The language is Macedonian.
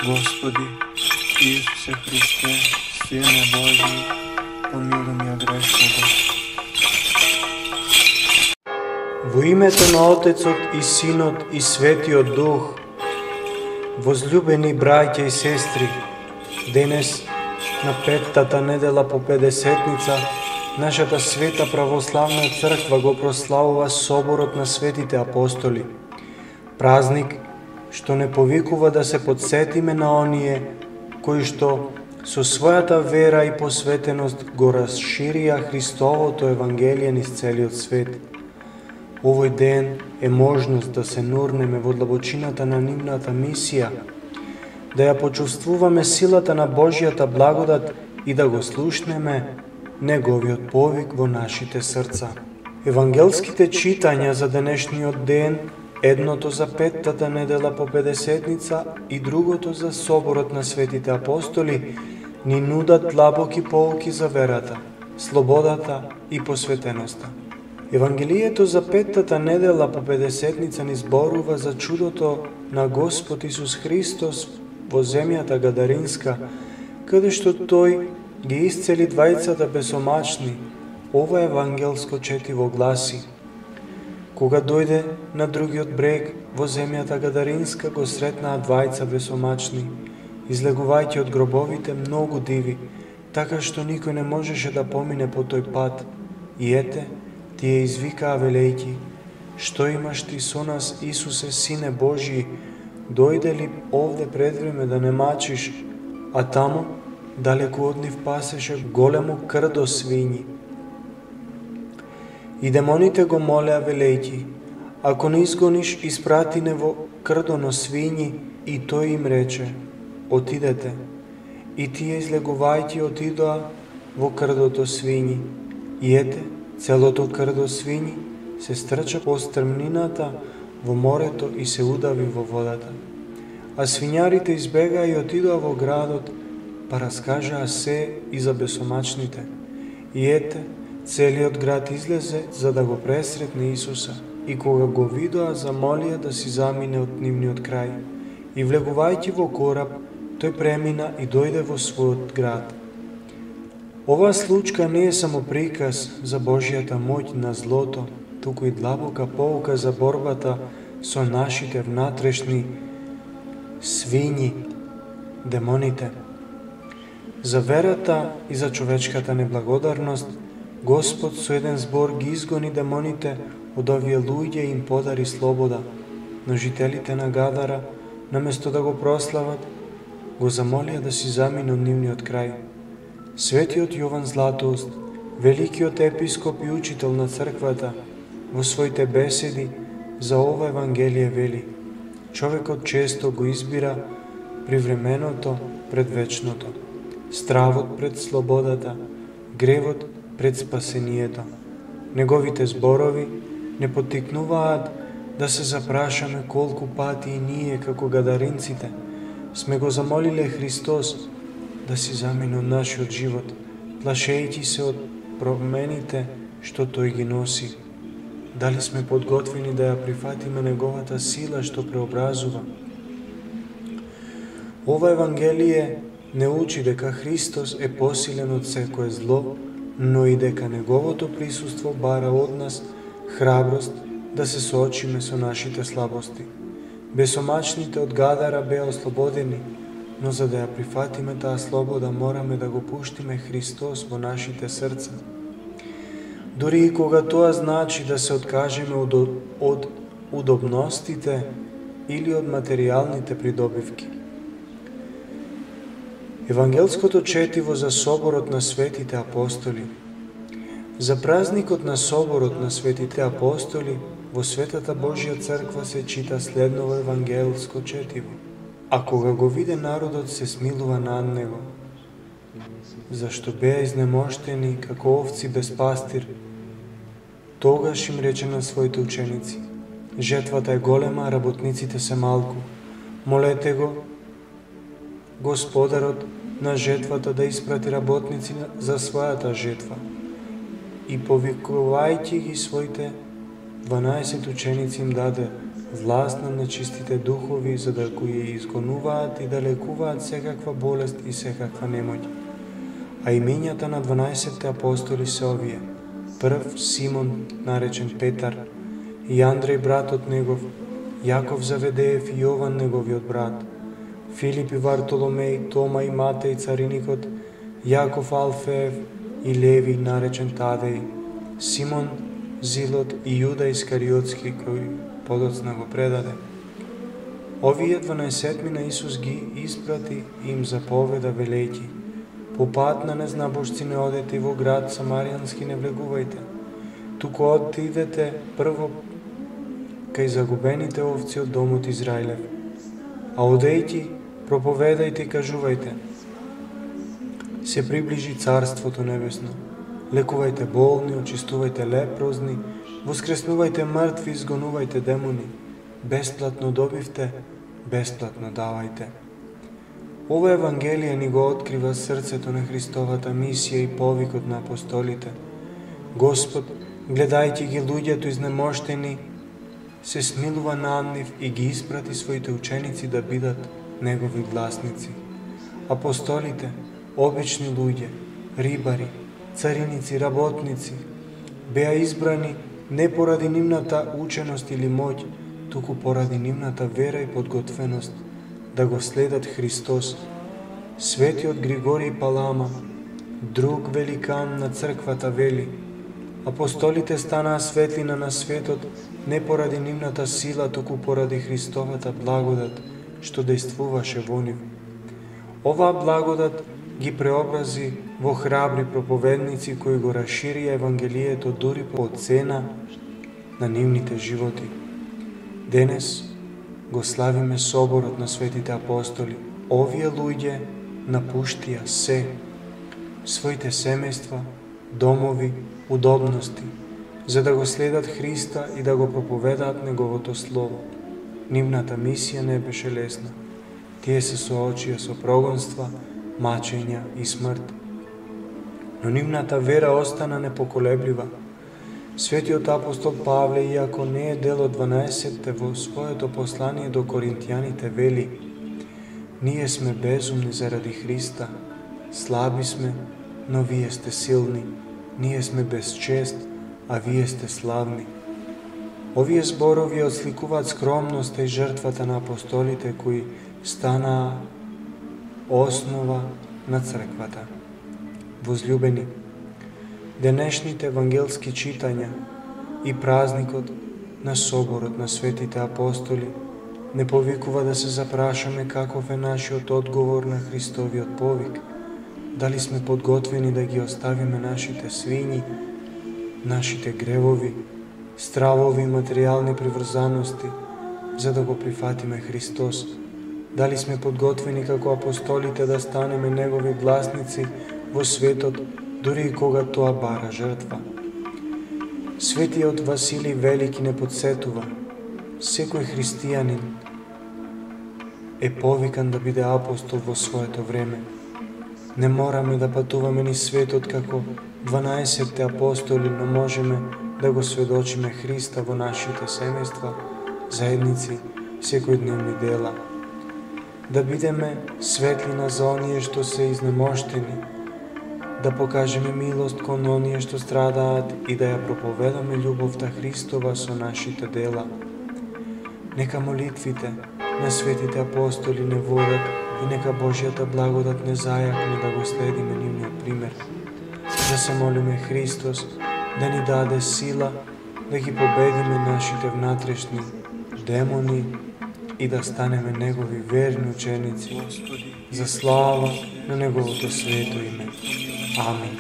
Господи, Исусе Христе, Сине Божий, помилуй меня грешного. Во името на Отецот и Синот и Светиот Дух, возлюбени браќа и сестри, денес на петтата недела по Педесетница, нашата света православна црква го прославува соборот на светите апостоли. Празник што не повикува да се подсетиме на оние кои што со својата вера и посветеност го расширија Христовото Евангелие низ целиот свет. Овој ден е можност да се нурнеме во длабочината на нивната мисија, да ја почувствуваме силата на Божјата благодат и да го слушнеме Неговиот повик во нашите срца. Евангелските читања за денешниот ден, едното за петтата недела по Педесетница и другото за соборот на светите апостоли, ни нудат длабоки поуки за верата, слободата и посветеноста. Евангелието за петтата недела по Педесетница ни зборува за чудото на Господ Исус Христос во земјата Гадаринска, каде што Тој ги исцели двајцата бесомачни. Ова евангелско четиво гласи: кога дојде на другиот брег во земјата Гадаринска, го сретнаа двајца бесомачни, излегувајќи од гробовите многу диви, така што никој не можеше да помине по тој пат. И ете, тие извикаа велејќи: што имаш ти со нас, Исусе, Сине Божји? Дојде ли овде пред време да не мачиш? А таму, далеку од нив пасеше големо крдо свињи. И демоните го молеа велејќи: ако не изгониш, испрати не во крдо на свињи. И тој им рече: отидете. И тие излегувајќи отидоа во крдото свињи. И ете, целото крдо свињи се стрча по стрмнината во морето и се удави во водата. А свињарите избегаа и отидоа во градот, па раскажаа се и за бесомачните. И ете, целиот град излезе за да го пресретне Исуса, и кога го видоа, замолија да си замине од нивниот крај. И влегувајќи во кораб, тој премина и дојде во својот град. Оваа случка не е само приказ за Божјата моќ на злото, туку и длабока поука за борбата со нашите внатрешни свињи, демоните. За верата и за човечката неблагодарност, Господ со еден збор ги изгони демоните од овие луѓе и им подари слобода, но жителите на Гадара, наместо да го прослават, го замолија да си замине од нивниот крај. Светиот Јован Златоуст, великиот епископ и учител на црквата, во своите беседи за ова Евангелие вели: човекот често го избира привременото пред вечното, стравот пред слободата, гревот пред спасението. Неговите зборови не поттикнуваат да се запрашаме колку пати и ние, како гадаринците, сме го замолиле Христос да си замине од нашиот живот, плашејќи се од промените што Тој ги носи. Дали сме подготвени да ја прифатиме Неговата сила што преобразува? Ова Евангелие не учи дека Христос е посилен од секое зло, но и дека Неговото присуство бара од нас храброст да се соочиме со нашите слабости. Бесомачните од Гадара беа ослободени, но за да ја прифатиме таа слобода, мораме да го пуштиме Христос во нашите срца. Дури и кога тоа значи да се откажеме од удобностите или од материјалните придобивки. Евангелското четиво за соборот на светите апостоли. За празникот на соборот на светите апостоли во Светата Божја црква се чита следново евангелско четиво. А кога го виде народот, се смилува над него, зашто беа изнемоштени како овци без пастир. Тогаш им рече на своите ученици: жетвата е голема, а работниците се малку. Молете го Господарот на жетвата да испрати работници за својата жетва. И повикувајќи ги своите 12 ученици им даде власт на нечистите духови, за да го ја изгонуваат и да лекуваат секаква болест и секаква немоќ. А имењата на 12 апостоли се овие: прв Симон, наречен Петар, и Андреј братот негов, Јаков Заведеев и Јован неговиот брат, Филип и Вартоломеј, Тома и Матеј цариникот, Јаков Алфеев и Леви, наречен Тадеј, Симон Зилот и Јуда Искариотски, кој подоцна го предаде. Овие 12 на Исус ги испрати и им заповеда велејќи: по пат на незнабожци не одете и во град Самаријански не влегувајте, туку отидете прво кај загубените овци од домот Израилев. А одејќи, проповедајте и кажувајте: се приближи Царството Небесно. Лекувајте болни, очистувајте лепрозни, воскреснувајте мртви, изгонувајте демони. Бесплатно добивте, бесплатно давајте. Ова Евангелие ни го открива срцето на Христовата мисија и повикот на апостолите. Господ, гледајќи ги луѓето изнемоштени, се смилува над нив и ги испрати своите ученици да бидат негови гласници. Апостолите, обични луѓе, рибари, цариници, работници, беа избрани не поради нивната ученост или моќ, туку поради нивната вера и подготвеност да го следат Христос. Светиот Григорий Палама, друг великан на црквата, вели: апостолите станаа светлина на светот не поради нивната сила, туку поради Христовата благодат, што дејствуваше во нив. Оваа благодат ги преобрази во храбри проповедници кои го расширија Евангелието дури по цена на нивните животи. Денес го славиме соборот на светите апостоли. Овие луѓе напуштија се, своите семејства, домови, удобности, за да го следат Христа и да го проповедаат Неговото Слово. Нивната мисија не беше лесна. Тие се соочија со прогонства, мачења и смрт. Но нивната вера остана непоколеблива. Светиот апостол Павле, иако не е дел од 12-те, во своето послание до коринтијаните вели: ние сме безумни заради Христа, слаби сме, но вие сте силни, ние сме без чест, а вие сте славни. Овие зборови отсликуваат скромноста и жртвата на апостолите кои станаа основа на црквата. Возлюбени, денешните евангелски читања и празникот на соборот на светите апостоли не повикува да се запрашаме каков е нашиот одговор на Христовиот повик, дали сме подготвени да ги оставиме нашите свињи, нашите гревови, стравови и материјални приврзаности, за да го прифатиме Христос. Дали сме подготвени како апостолите да станеме Негови гласници во светот, дури и кога тоа бара жртва. Светиот Василий Велики не подсетува: секој христијанин е повикан да биде апостол во своето време. Не мораме да патуваме ни светот како 12 апостоли, но можеме да го сведочиме Христа во нашите семејства, заедници, секојдневни дела. Да бидеме светлина за оние што се изнемоштени, да покажеме милост кон оние што страдаат и да ја проповедаме љубовта Христова со нашите дела. Нека молитвите на светите апостоли не водат и нека Божјата благодат не зајакне да го следиме нивниот пример. Да се молиме Христос да ни даде сила да ги победиме нашите внатрешни демони и да станеме Негови верни ученици за слава на Неговото свето име. Амин.